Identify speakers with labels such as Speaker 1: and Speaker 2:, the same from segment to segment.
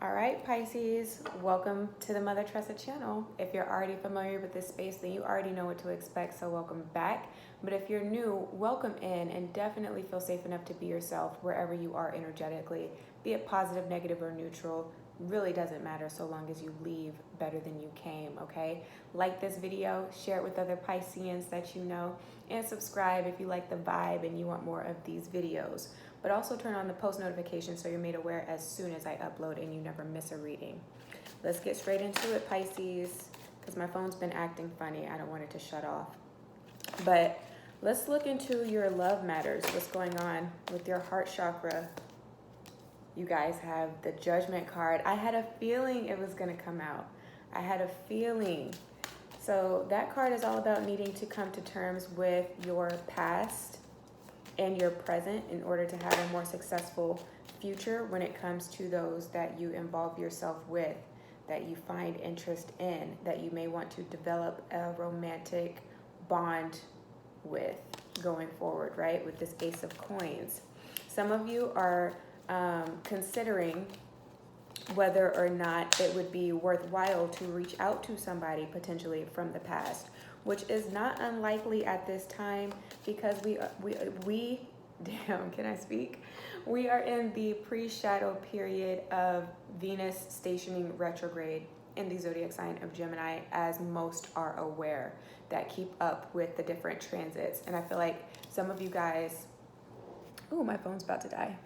Speaker 1: All right, Pisces, welcome to the Mother Tressa channel. If you're already familiar with this space, then you already know what to expect, so welcome back. But if you're new, welcome in and definitely feel safe enough to be yourself wherever you are energetically, be it positive, negative, or neutral. Really doesn't matter so long as you leave better than you came, okay? Like this video, share it with other Pisceans that you know, and subscribe if you like the vibe and you want more of these videos. But also turn on the post notifications so you're made aware as soon as I upload and you never miss a reading. Let's get straight into it, Pisces, because my phone's been acting funny. I don't want it to shut off. But let's look into your love matters. What's going on with your heart chakra? You guys have the Judgment card. I had a feeling it was going to come out. I had a feeling. So that card is all about needing to come to terms with your past and your present in order to have a more successful future when it comes to those that you involve yourself with, that you find interest in, that you may want to develop a romantic bond with going forward, right? With this Ace of Coins. Some of you are considering whether or not it would be worthwhile to reach out to somebody potentially from the past, which is not unlikely at this time because we damn, can I speak? We are in the pre-shadow period of Venus stationing retrograde in the zodiac sign of Gemini, as most are aware that keep up with the different transits. And I feel like some of you guys, ooh, my phone's about to die.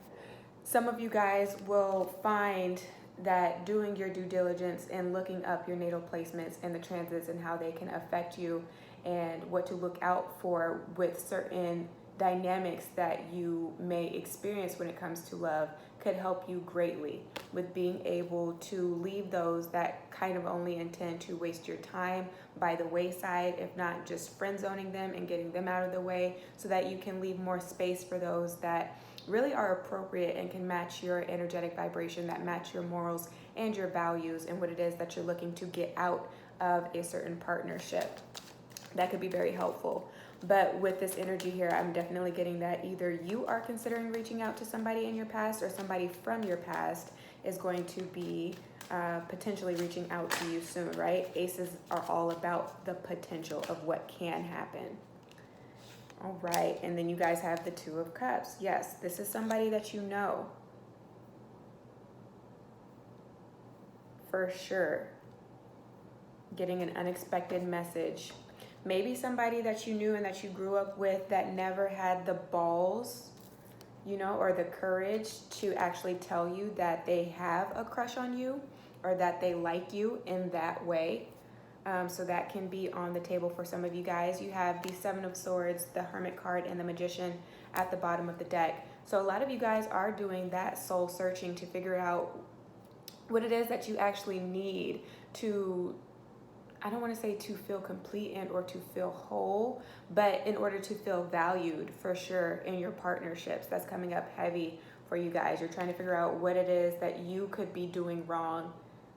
Speaker 1: Some of you guys will find that doing your due diligence and looking up your natal placements and the transits and how they can affect you and what to look out for with certain dynamics that you may experience when it comes to love could help you greatly with being able to leave those that kind of only intend to waste your time by the wayside, if not just friend zoning them and getting them out of the way, so that you can leave more space for those that really are appropriate and can match your energetic vibration, that match your morals and your values and what it is that you're looking to get out of a certain partnership. That could be very helpful. But with this energy here, I'm definitely getting that either you are considering reaching out to somebody in your past or somebody from your past is going to be potentially reaching out to you soon, right? Aces are all about the potential of what can happen. All right, and then you guys have the Two of Cups. Yes, this is somebody that you know. For sure. Getting an unexpected message. Maybe somebody that you knew and that you grew up with that never had the balls, you know, or the courage to actually tell you that they have a crush on you or that they like you in that way. So that can be on the table for some of you guys. You have the Seven of Swords, the Hermit card, and the Magician at the bottom of the deck. So a lot of you guys are doing that soul searching to figure out what it is that you actually need to, I don't want to say to feel complete and or to feel whole, but in order to feel valued for sure in your partnerships. That's coming up heavy for you guys. You're trying to figure out what it is that you could be doing wrong,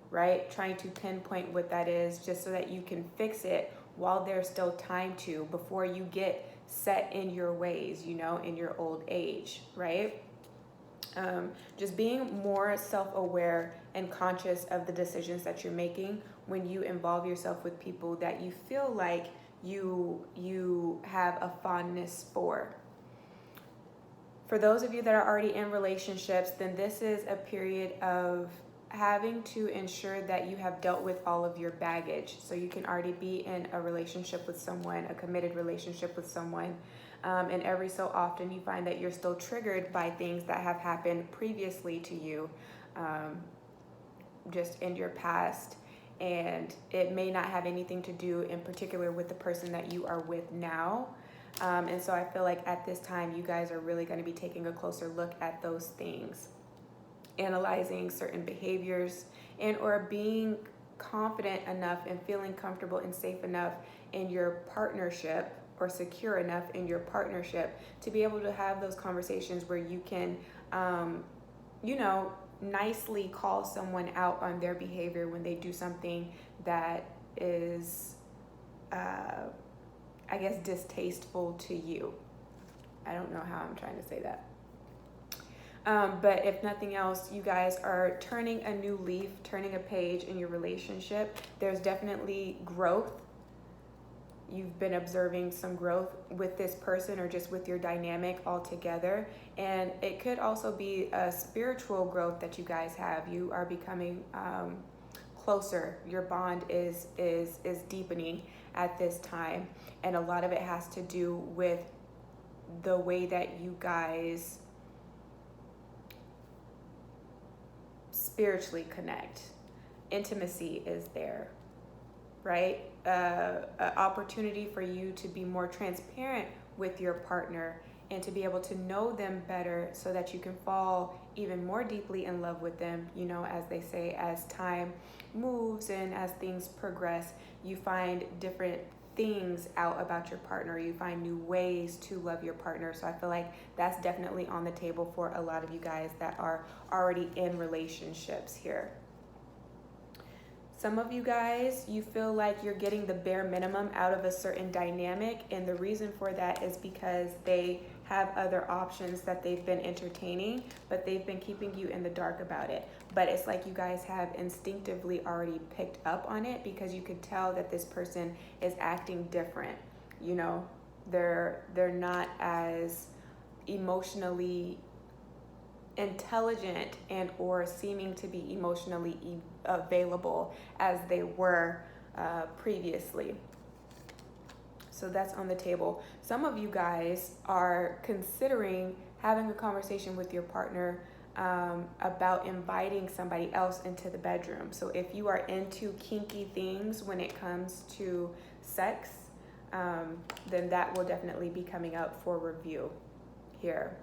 Speaker 1: right? Trying to pinpoint what that is just so that you can fix it while there's still time to, before you get set in your ways, you know, in your old age, right? Just being more self-aware and conscious of the decisions that you're making when you involve yourself with people that you feel like you have a fondness for. For those of you that are already in relationships, then this is a period of having to ensure that you have dealt with all of your baggage. So you can already be in a relationship with someone, a committed relationship with someone, and every so often you find that you're still triggered by things that have happened previously to you, just in your past, and it may not have anything to do in particular with the person that you are with now. And so I feel like at this time you guys are really going to be taking a closer look at those things, analyzing certain behaviors, and or being confident enough and feeling comfortable and safe enough in your partnership, or secure enough in your partnership to be able to have those conversations where you can, you know, nicely call someone out on their behavior when they do something that is, I guess, distasteful to you. I don't know how I'm trying to say that. But if nothing else, you guys are turning a new leaf, turning a page in your relationship. There's definitely growth. You've been observing some growth with this person or just with your dynamic altogether. And it could also be a spiritual growth that you guys have. You are becoming closer. Your bond is deepening at this time. And a lot of it has to do with the way that you guys spiritually connect. Intimacy is there, right? An opportunity for you to be more transparent with your partner and to be able to know them better so that you can fall even more deeply in love with them. You know, as they say, as time moves and as things progress, you find different things out about your partner. You find new ways to love your partner. So I feel like that's definitely on the table for a lot of you guys that are already in relationships here. Some of you guys, you feel like you're getting the bare minimum out of a certain dynamic, and the reason for that is because they have other options that they've been entertaining, but they've been keeping you in the dark about it. But it's like you guys have instinctively already picked up on it because you could tell that this person is acting different. You know, they're not as emotionally intelligent and or seeming to be emotionally available as they were previously. So that's on the table. Some of you guys are considering having a conversation with your partner about inviting somebody else into the bedroom. So if you are into kinky things when it comes to sex, then that will definitely be coming up for review here.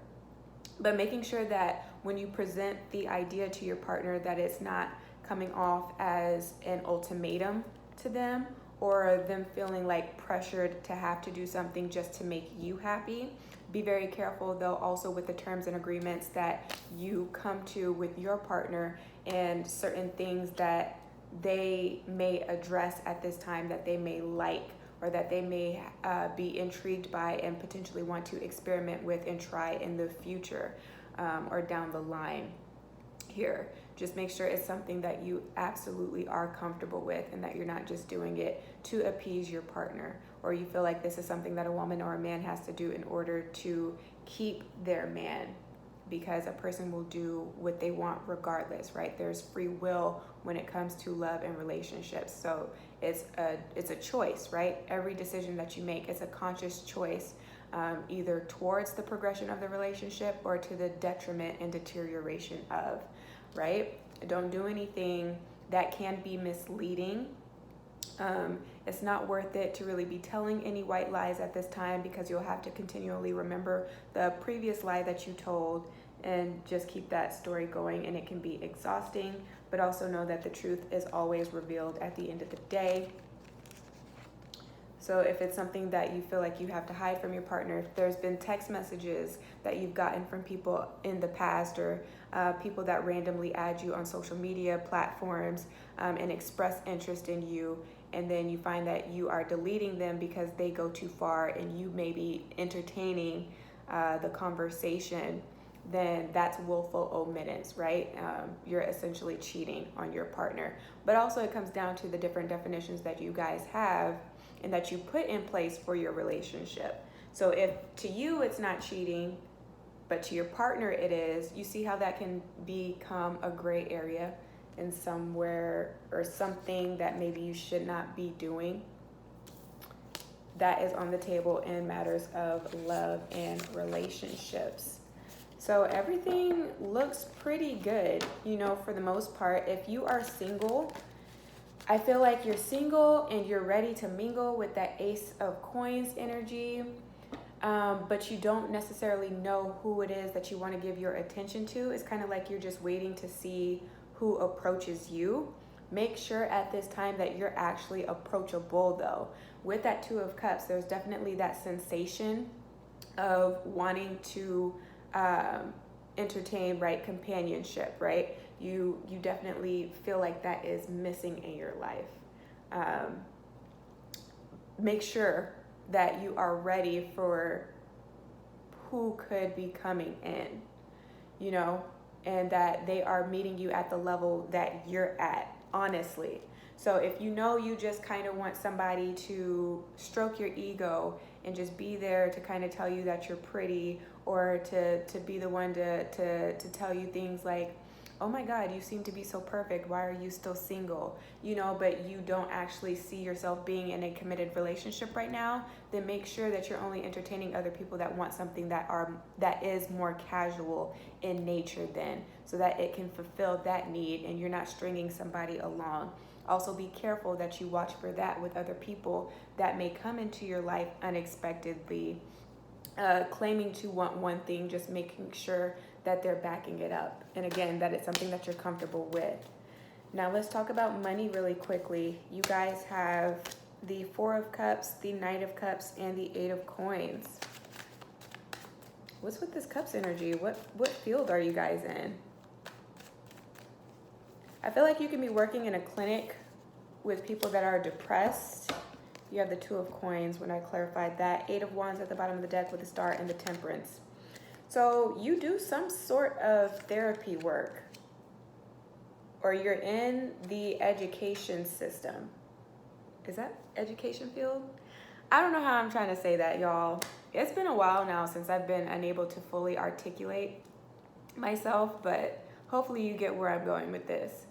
Speaker 1: But making sure that when you present the idea to your partner that it's not coming off as an ultimatum to them or them feeling like pressured to have to do something just to make you happy. Be very careful though also with the terms and agreements that you come to with your partner and certain things that they may address at this time that they may like or that they may be intrigued by and potentially want to experiment with and try in the future or down the line here. Just make sure it's something that you absolutely are comfortable with and that you're not just doing it to appease your partner, or you feel like this is something that a woman or a man has to do in order to keep their man, because a person will do what they want regardless, right? There's free will when it comes to love and relationships. So it's a choice, right? Every decision that you make is a conscious choice, either towards the progression of the relationship or to the detriment and deterioration of, right? Don't do anything that can be misleading. It's not worth it to really be telling any white lies at this time because you'll have to continually remember the previous lie that you told and just keep that story going, and it can be exhausting, but also know that the truth is always revealed at the end of the day. So if it's something that you feel like you have to hide from your partner, if there's been text messages that you've gotten from people in the past or people that randomly add you on social media platforms and express interest in you, and then you find that you are deleting them because they go too far and you may be entertaining the conversation, then that's willful omittance, right? You're essentially cheating on your partner. But also it comes down to the different definitions that you guys have and that you put in place for your relationship. So if to you it's not cheating, but to your partner it is, you see how that can become a gray area in somewhere or something that maybe you should not be doing. That is on the table in matters of love and relationships. So everything looks pretty good, you know, for the most part. If you are single, I feel like you're single and you're ready to mingle with that Ace of Coins energy, but you don't necessarily know who it is that you want to give your attention to. It's kind of like you're just waiting to see who approaches you. Make sure at this time that you're actually approachable though. With that Two of Cups, there's definitely that sensation of wanting to entertain, right, companionship, right? You definitely feel like that is missing in your life. Make sure that you are ready for who could be coming in. you know, and that they are meeting you at the level that you're at, honestly. So if you know you just kind of want somebody to stroke your ego and just be there to kind of tell you that you're pretty, or to be the one to tell you things like, oh my God, you seem to be so perfect, why are you still single? You know, but you don't actually see yourself being in a committed relationship right now, then make sure that you're only entertaining other people that want something that is more casual in nature then, so that it can fulfill that need and you're not stringing somebody along. Also be careful that you watch for that with other people that may come into your life unexpectedly, claiming to want one thing, just making sure that they're backing it up. And again, that it's something that you're comfortable with. Now let's talk about money really quickly. You guys have the Four of Cups, the Knight of Cups, and the Eight of Coins. What's with this Cups energy? What field are you guys in? I feel like you can be working in a clinic with people that are depressed. You have the Two of Coins when I clarified that. Eight of Wands at the bottom of the deck with the Star and the Temperance. So you do some sort of therapy work, or you're in the education system. Is that education field? I don't know how I'm trying to say that, y'all. It's been a while now since I've been unable to fully articulate myself, but hopefully you get where I'm going with this.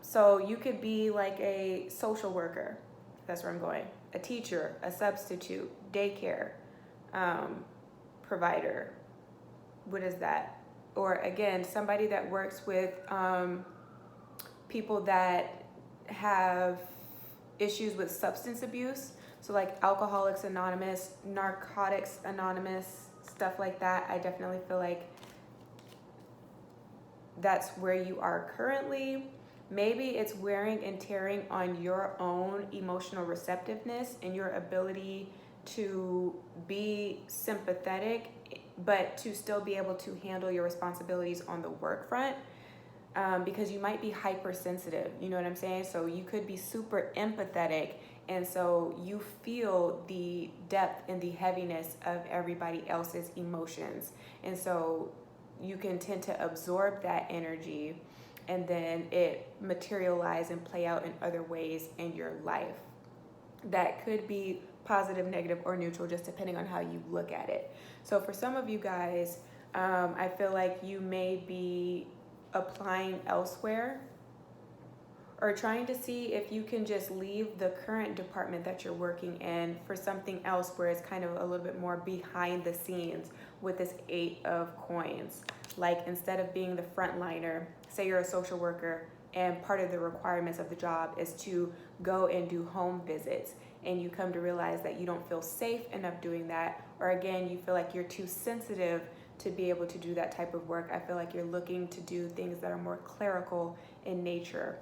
Speaker 1: So you could be like a social worker. That's where I'm going. A teacher, a substitute, daycare, provider. What is that? Or again, somebody that works with people that have issues with substance abuse. So like Alcoholics Anonymous, Narcotics Anonymous, stuff like that. I definitely feel like that's where you are currently. Maybe it's wearing and tearing on your own emotional receptiveness and your ability to be sympathetic, but to still be able to handle your responsibilities on the work front, because you might be hypersensitive, you know what I'm saying? So you could be super empathetic, and so you feel the depth and the heaviness of everybody else's emotions, and so you can tend to absorb that energy, and then it materialize and play out in other ways in your life. That could be positive, negative, or neutral, just depending on how you look at it. So for some of you guys, I feel like you may be applying elsewhere, or trying to see if you can just leave the current department that you're working in for something else where it's kind of a little bit more behind the scenes with this Eight of Coins. Like instead of being the frontliner, say you're a social worker and part of the requirements of the job is to go and do home visits, and you come to realize that you don't feel safe enough doing that, or again, you feel like you're too sensitive to be able to do that type of work. I feel like you're looking to do things that are more clerical in nature.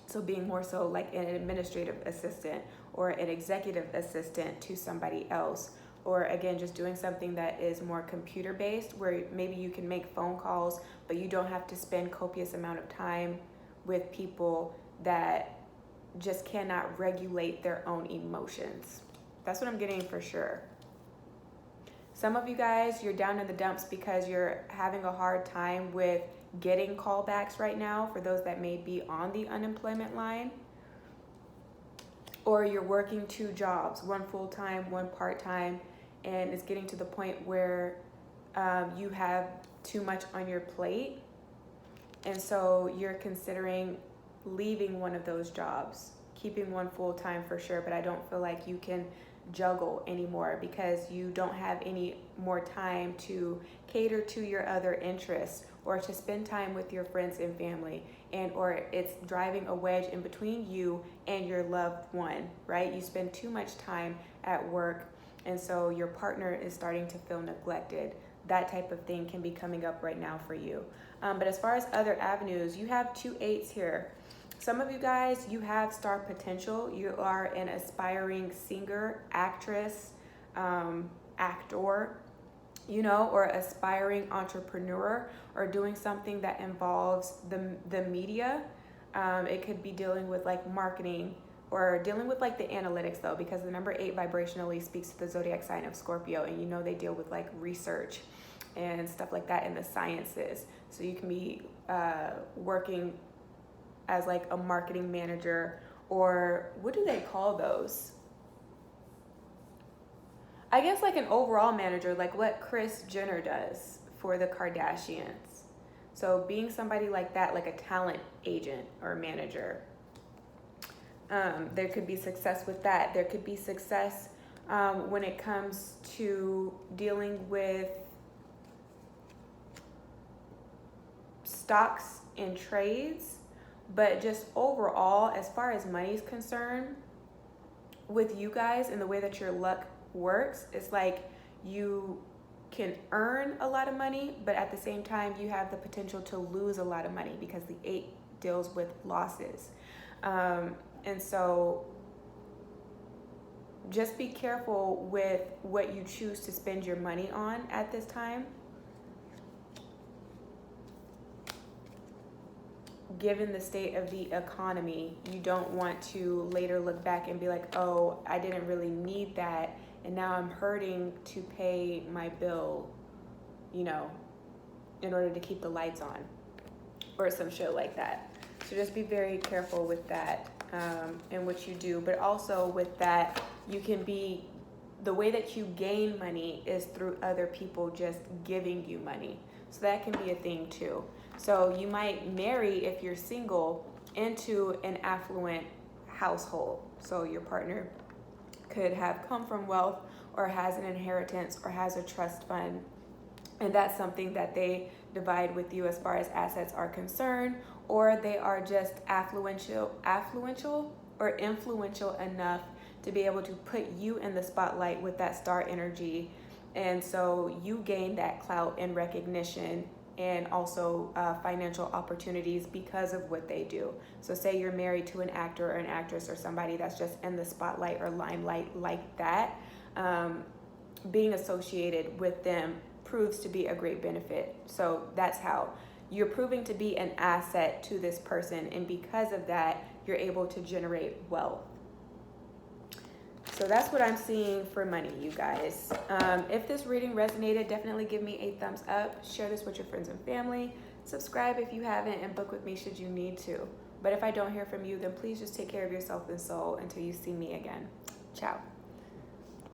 Speaker 1: So being more so like an administrative assistant or an executive assistant to somebody else, or again, just doing something that is more computer based, where maybe you can make phone calls, but you don't have to spend copious amount of time with people that just cannot regulate their own emotions. That's what I'm getting for sure. Some of you guys, you're down in the dumps because you're having a hard time with getting callbacks right now, for those that may be on the unemployment line. Or you're working two jobs, one full-time, one part-time, and it's getting to the point where you have too much on your plate. And so you're considering leaving one of those jobs, keeping one full-time for sure, but I don't feel like you can juggle anymore because you don't have any more time to cater to your other interests or to spend time with your friends and family, and or it's driving a wedge in between you and your loved one, right? You spend too much time at work, and so your partner is starting to feel neglected. That type of thing can be coming up right now for you. But as far as other avenues, you have 2 8s here. Some of you guys, you have star potential. You are an aspiring singer, actress, actor, you know, or aspiring entrepreneur, or doing something that involves the media. It could be dealing with like marketing, or dealing with like the analytics though, because the number 8 vibrationally speaks to the zodiac sign of Scorpio, and you know they deal with like research. and stuff like that in the sciences. So you can be working as like a marketing manager, or what do they call those? I guess like an overall manager, like what Kris Jenner does for the Kardashians. So being somebody like that, like a talent agent or manager, there could be success with that. There could be success when it comes to dealing with stocks and trades. But just overall, as far as money is concerned, with you guys and the way that your luck works, it's like you can earn a lot of money, but at the same time, you have the potential to lose a lot of money because the 8 deals with losses. And so just be careful with what you choose to spend your money on at this time. Given the state of the economy, you don't want to later look back and be like, oh, I didn't really need that, and now I'm hurting to pay my bill, you know, in order to keep the lights on, or some shit like that. So just be very careful with that and what you do. But also with that, you can be, the way that you gain money is through other people just giving you money. So that can be a thing too. So you might marry, if you're single, into an affluent household. So your partner could have come from wealth, or has an inheritance, or has a trust fund. And that's something that they divide with you as far as assets are concerned, or they are just affluential or influential enough to be able to put you in the spotlight with that star energy. And so you gain that clout and recognition, and also financial opportunities because of what they do. So say you're married to an actor or an actress or somebody that's just in the spotlight or limelight like that, being associated with them proves to be a great benefit. So that's how you're proving to be an asset to this person, and because of that, you're able to generate wealth. So that's what I'm seeing for money, you guys. If this reading resonated, definitely give me a thumbs up. Share this with your friends and family. Subscribe if you haven't, and book with me should you need to. But if I don't hear from you, then please just take care of yourself and soul until you see me again. Ciao.